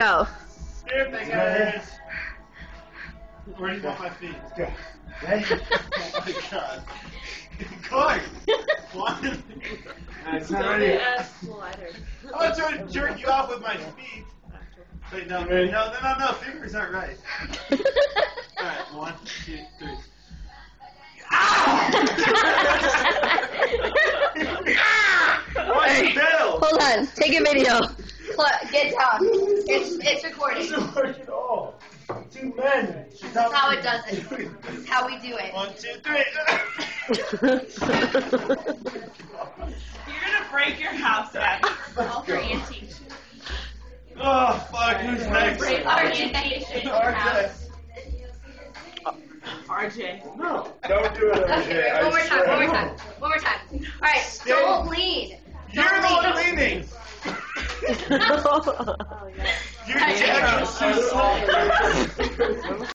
Go. Here they go. Where do you want my feet? Go. Ready? Oh my god. Clark! Why? It's not ready. I'm not trying to jerk you off with my feet. Wait, no, fingers aren't right. Alright, 1, 2, 3. What's the bell? Hold on. Take a video. Get down. It's recording. It doesn't work at all. 2 men. This is how it does it. This is how we do it. 1, 2, 3. You're gonna break your house down. All for antiques. Oh, fuck, who's next? Break our antique house. RJ. No. Don't do it, RJ. Okay, one more time. One more time. All right, don't lean. You're the one leaning! Oh, Your jacket's so small.